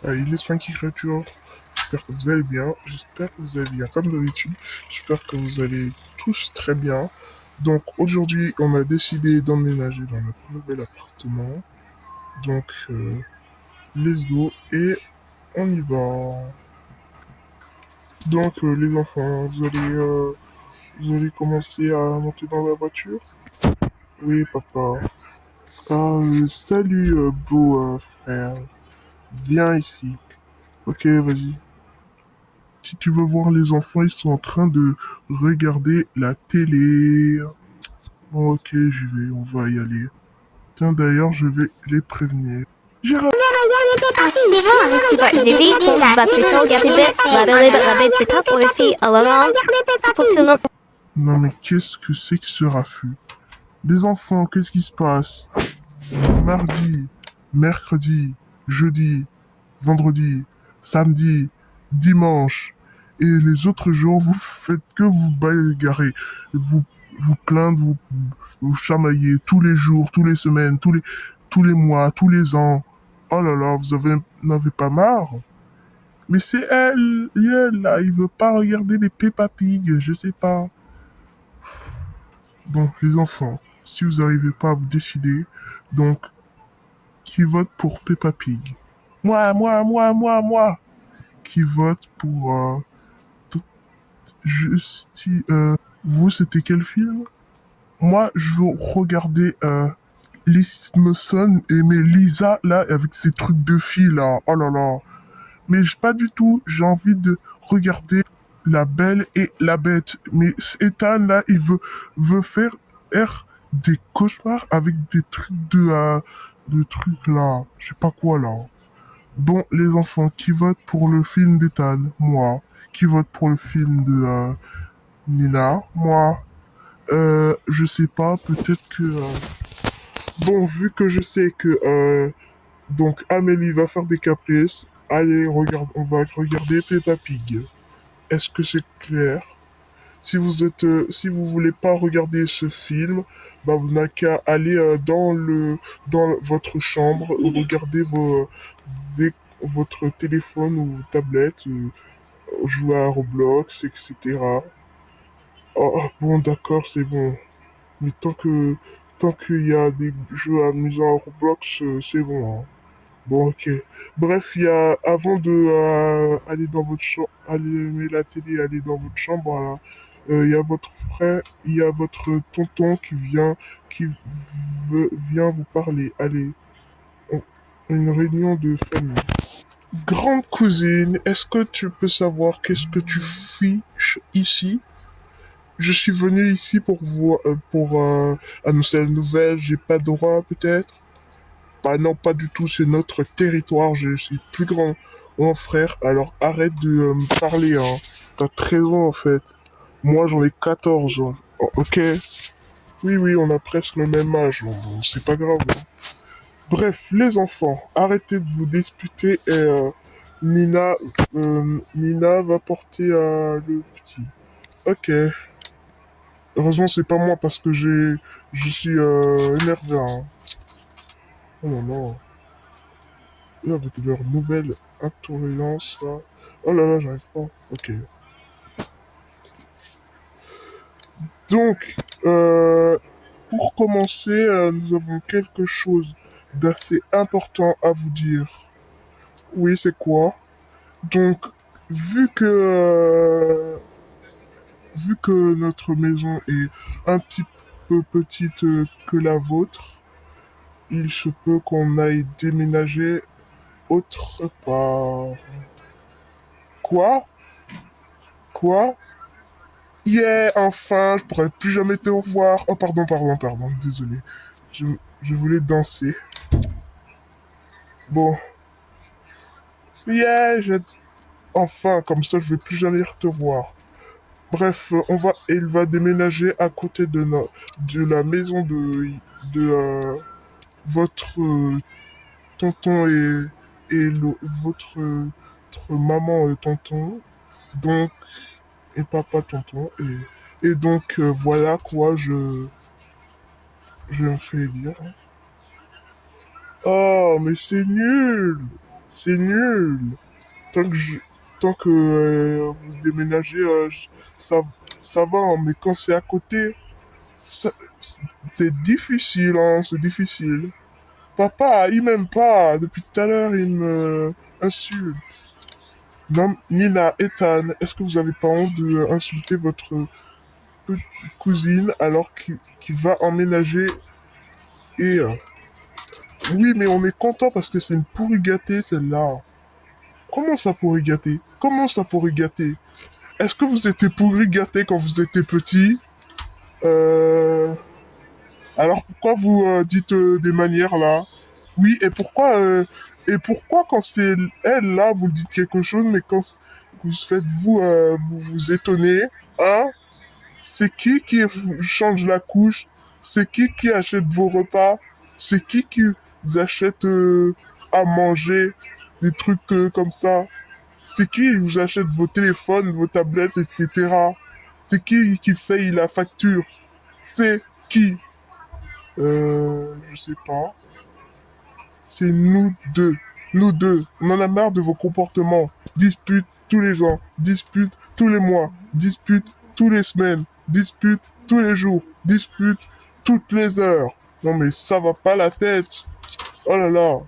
Il est Spanky Créature. J'espère que vous allez bien. J'espère que vous allez bien comme d'habitude. J'espère que vous allez tous très bien. Donc aujourd'hui, on a décidé d'emménager dans notre nouvel appartement. Donc let's go et on y va. Donc les enfants, vous allez commencer à monter dans la voiture. Oui, papa. Salut beau frère. Viens ici. Ok, vas-y. Si tu veux voir les enfants, ils sont en train de regarder la télé. Bon, ok, j'y vais, on va y aller. Tiens, d'ailleurs, je vais les prévenir. Gérard. J'ai vu qu'on va plutôt regarder la Belle et la Bête, c'est pas pour les filles, alors c'est pour tout le monde. Non, mais qu'est-ce que c'est que ce raffut? Les enfants, qu'est-ce qui se passe? Mardi, mercredi, jeudi, vendredi, samedi, dimanche. Et les autres jours, vous faites que vous bagarrer. Vous vous plaindre, vous chamailler tous les jours, tous les semaines, tous les mois, tous les ans. Oh là là, n'avez pas marre? Mais c'est elle là, il veut pas regarder les Peppa Pig, je sais pas. Bon, les enfants, si vous n'arrivez pas à vous décider, donc, qui vote pour Peppa Pig? Moi. Qui vote pour tout- vous, c'était quel film? Moi, je veux regarder les Simpsons et mais Lisa là avec ses trucs de fille là. Oh là là. Mais pas du tout. J'ai envie de regarder La Belle et la Bête. Mais Ethan là, veut faire des cauchemars avec des trucs de trucs là. Je sais pas quoi là. Bon, les enfants, qui votent pour le film d'Ethan? Moi. Qui vote pour le film de Nina? Moi. Je sais pas, peut-être que... Bon, vu que je sais que donc Amélie va faire des caprices, allez, regarde, on va regarder Peppa Pig. Est-ce que c'est clair? Si vous voulez pas regarder ce film, bah vous n'avez qu'à aller dans votre chambre, regarder votre téléphone ou tablette, jouer à Roblox, etc. Oh, bon, d'accord, c'est bon. Mais tant qu'il y a des jeux amusants à Roblox, c'est bon, hein. Bon, ok. Bref, avant de aller dans votre chambre, allumer la télé, aller dans votre chambre, voilà, il y a votre frère, il y a votre tonton qui vient vous parler. Allez, on- une réunion de famille. Grande cousine, est-ce que tu peux savoir qu'est-ce que tu fiches ici? Je suis venu ici pour annoncer la nouvelle. J'ai pas droit, peut-être? Bah non, pas du tout. C'est notre territoire. Je suis plus grand frère. Alors arrête de me parler, hein. T'as 13 ans, en fait. Moi, j'en ai 14 ans. Oh, ok? Oui, on a presque le même âge. Bon, c'est pas grave, hein. Bref, les enfants, arrêtez de vous disputer et Nina va porter le petit. Ok. Heureusement, c'est pas moi parce que je suis énervé, hein. Oh là là. Et avec leur nouvelle intolerance, là. Oh là là, j'arrive pas. Ok. Donc, pour commencer, nous avons quelque chose d'assez important à vous dire. Oui, c'est quoi? Donc, vu que, vu que notre maison est un petit peu petite que la vôtre, il se peut qu'on aille déménager autre part. Quoi? Quoi? Yeah, enfin, je pourrais plus jamais te revoir. Oh, pardon, désolé. Je, je voulais danser. Bon, yeah, enfin, comme ça, je vais plus jamais te voir. Bref, il va déménager à côté de la maison votre tonton et votre maman tonton. Donc, et papa tonton. Et donc, voilà quoi, je me fais dire. Oh, mais c'est nul! C'est nul. Tant que, tant que vous déménagez, ça, ça va, hein, mais quand c'est à côté, ça- c'est difficile, hein, c'est difficile. Papa, il m'aime pas. Depuis tout à l'heure, il me insulte. Non, Nina, Ethan, est-ce que vous avez pas honte de insulter votre cousine alors qu'il va emménager et... oui, mais on est content parce que c'est une pourri gâtée, celle-là. Comment ça pourri gâtée? Comment ça pourri gâtée? Est-ce que vous étiez pourri gâté quand vous étiez petit? Euh... Alors pourquoi vous dites des manières là? Oui, et pourquoi quand c'est elle là, vous dites quelque chose, mais quand vous faites vous vous étonnez, hein? C'est qui change la couche? C'est qui achète vos repas? C'est qui vous achète à manger? Des trucs comme ça? C'est qui vous achète vos téléphones, vos tablettes, etc. C'est qui paye la facture? C'est qui? Je sais pas. C'est nous deux. Nous deux. On en a marre de vos comportements. Dispute tous les ans. Dispute tous les mois. Dispute tous les semaines. Dispute tous les jours. Dispute toutes les heures. Non mais ça va pas la tête. Oh là là.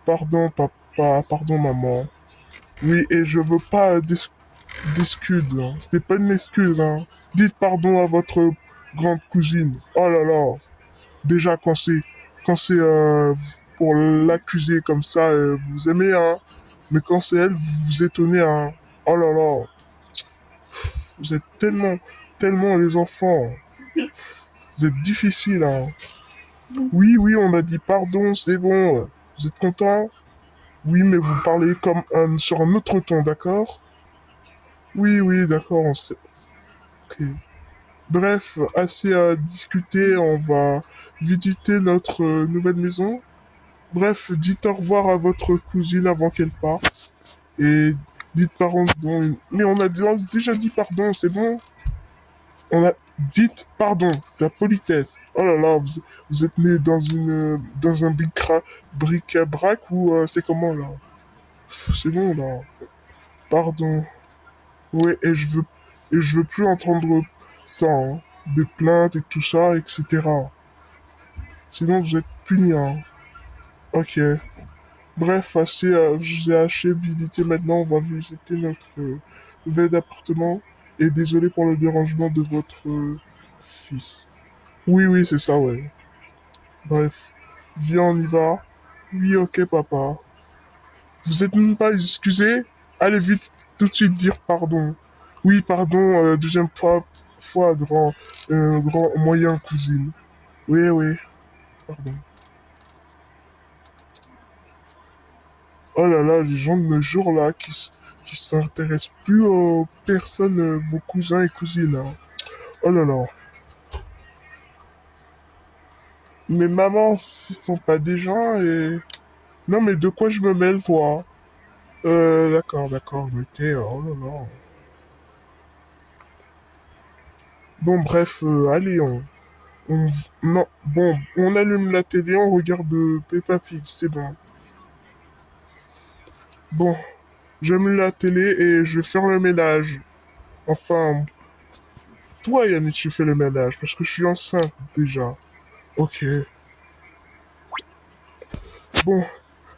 Pardon papa. Pardon maman. Oui, et je veux pas d'excuses. Hein. C'était pas une excuse. Hein. Dites pardon à votre grande cousine. Oh là là. Déjà, quand c'est pour l'accuser comme ça, vous aimez, hein. Mais quand c'est elle, vous vous étonnez, hein. Oh là là. Vous êtes tellement les enfants. Vous êtes difficiles, hein. Oui, oui, on a dit pardon, c'est bon. Vous êtes content? Oui, mais vous parlez comme sur un autre ton, d'accord? Oui, oui, d'accord, on sait. Ok. Bref, assez à discuter, on va visiter notre nouvelle maison. Bref, dites au revoir à votre cousine avant qu'elle parte. Et dites pardon. Mais on a déjà dit pardon, c'est bon. On a dites pardon, c'est la politesse. Oh là là, vous êtes né dans un bric-à-brac ou c'est comment là? C'est bon là. Pardon. Ouais, et je veux plus entendre ça, hein. Des plaintes et tout ça, etc. Sinon vous êtes puni, hein. Ok. Bref, j'ai assez visité. Maintenant, on va visiter notre nouvel appartement. Et désolé pour le dérangement de votre fils. Oui, oui, c'est ça, ouais. Bref. Viens, on y va. Oui, ok, papa. Vous êtes même pas excusé? Allez vite, tout de suite dire pardon. Oui, pardon, deuxième fois, grand, moyen cousine. Oui, oui, pardon. Oh là là, les gens de nos jours là qui s'intéressent plus aux personnes, vos cousins et cousines. Hein. Oh là là. Mais maman, ce sont pas des gens et... Non mais de quoi je me mêle toi? D'accord, ok, oh là là. Bon bref, allez, on... Non, bon, on allume la télé, on regarde Peppa Pig, c'est bon. Bon, j'allume la télé et je vais faire le ménage. Enfin, toi Yannick, tu fais le ménage parce que je suis enceinte déjà. Ok. Bon,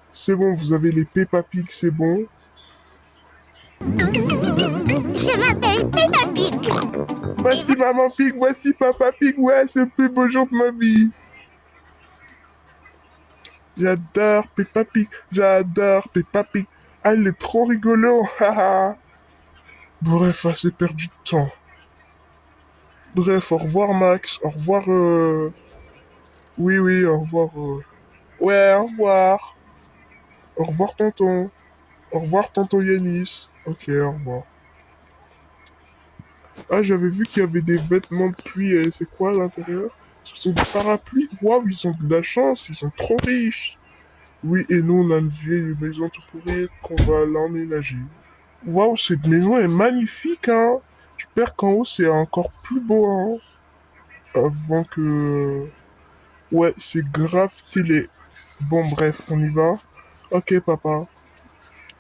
c'est bon, vous avez les Peppa Pig, c'est bon. Je m'appelle Peppa Pig. Voici Maman Pig, voici Papa Pig, ouais, c'est le plus beau jour de ma vie. J'adore Peppa Pig, j'adore Peppa Pig. Ah, il est trop rigolo, haha. Bref, assez perdu de temps. Bref, au revoir Max, au revoir Oui, oui, au revoir Ouais, au revoir. Au revoir tonton. Au revoir tonton Yanis. Ok, au revoir. Ah, j'avais vu qu'il y avait des vêtements de pluie. Et c'est quoi à l'intérieur? Ce sont des parapluies. Waouh, ils ont de la chance. Ils sont trop riches. Oui, et nous, on a une vieille maison tout pourrie qu'on va l'emménager. Waouh, cette maison est magnifique, hein. J'espère qu'en haut, c'est encore plus beau, hein. Avant que... Ouais, c'est grave stylé. Bon, bref, on y va. Ok, papa.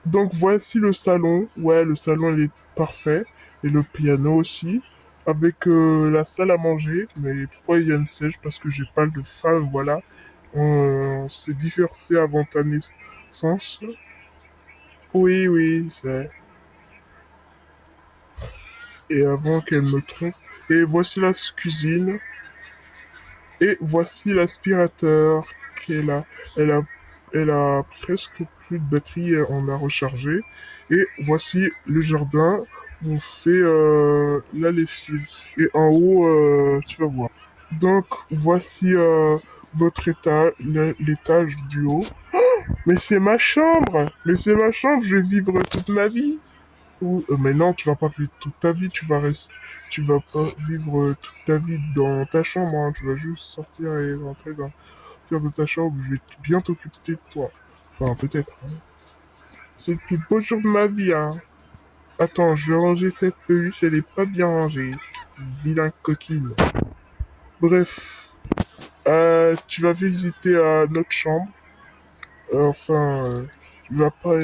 Donc voici le salon. Ouais, le salon il est parfait. Et le piano aussi. Avec la salle à manger. Mais pourquoi il y a une siège? Parce que j'ai pas de femme, voilà. On s'est divorcé avant ta naissance. Oui, oui, c'est. Et avant qu'elle me trompe. Et voici la cuisine. Et voici l'aspirateur qu'elle a. Elle a, elle a presque plus de batterie, on a rechargé. Et voici le jardin où on fait la lessive. Et en haut, tu vas voir. Donc voici votre étage, l'étage du haut. Mais c'est ma chambre! Mais c'est ma chambre, je vais vivre toute ma vie! Mais non, tu vas pas vivre toute ta vie, tu vas pas vivre toute ta vie dans ta chambre, hein. Tu vas juste sortir et rentrer dans sortir de ta chambre, je vais bien t'occuper de toi. Enfin, peut-être, hein. C'est le plus beau jour de ma vie, hein. Attends, je vais ranger cette peluche, elle est pas bien rangée. Vilain coquine. Bref, tu vas visiter notre chambre. Enfin, tu vas pas,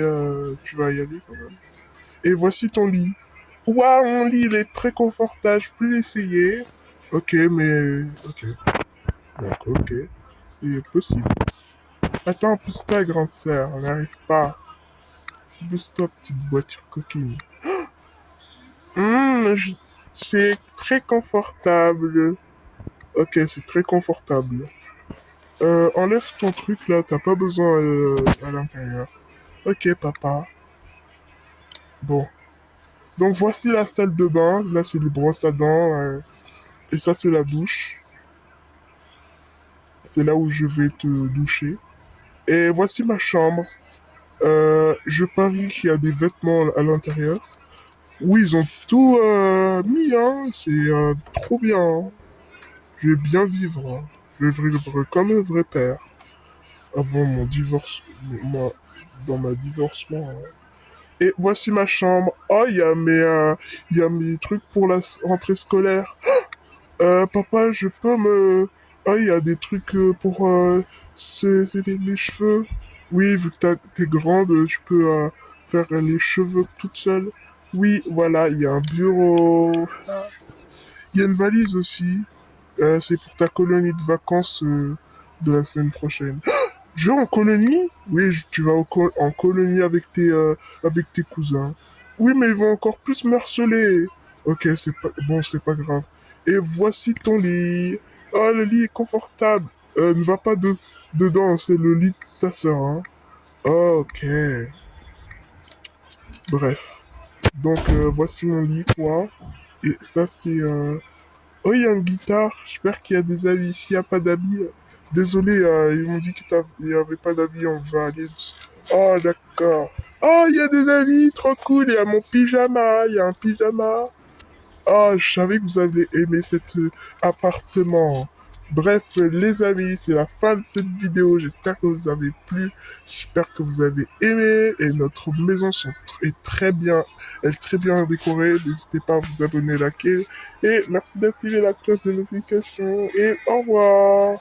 tu vas y aller quand même. Et voici ton lit. Waouh, mon lit, il est très confortable, je peux l'essayer. Ok, mais... Ok, donc ok, c'est possible. Attends, pousse-toi, grande sœur, on n'arrive pas. Pousse-toi, petite voiture coquine. C'est très confortable. Ok, c'est très confortable. Enlève ton truc là, t'as pas besoin à l'intérieur. Ok, papa. Bon. Donc voici la salle de bain. Là, c'est les brosses à dents. Et ça, c'est la douche. C'est là où je vais te doucher. Et voici ma chambre. Je parie qu'il y a des vêtements à l'intérieur. Oui, ils ont tout mis, hein. C'est trop bien, hein. Je vais bien vivre, hein. Je vais vivre comme un vrai père. Avant mon divorce, dans ma divorcement, hein. Et voici ma chambre. Oh, il y a mes trucs pour la rentrée scolaire. Papa, je peux me... Ah, il y a des trucs pour les cheveux. Oui, vu que t'es grande, tu peux faire les cheveux toute seule. Oui, voilà, il y a un bureau. Il y a une valise aussi. C'est pour ta colonie de vacances de la semaine prochaine. Je vais en colonie? Oui, tu vas en colonie avec tes cousins. Oui, mais ils vont encore plus me harceler. Ok, c'est pas bon, c'est pas grave. Et voici ton lit. Oh, le lit est confortable. Ne va pas dedans, c'est le lit de ta sœur, hein. Ok. Bref. Donc voici mon lit, quoi. Et ça c'est oh, il y a une guitare. J'espère qu'il y a des avis. S'il n'y a pas d'avis, désolé, ils m'ont dit qu'il n'y avait pas d'avis. On va aller. Oh, d'accord. Oh, il y a des avis. Trop cool. Il y a mon pyjama. Il y a un pyjama. Oh, je savais que vous avez aimé cet appartement. Bref, les amis, c'est la fin de cette vidéo. J'espère que vous avez plu. J'espère que vous avez aimé. Et notre maison est très bien. Elle est très bien décorée. N'hésitez pas à vous abonner, liker. Et merci d'activer la cloche de notification. Et au revoir.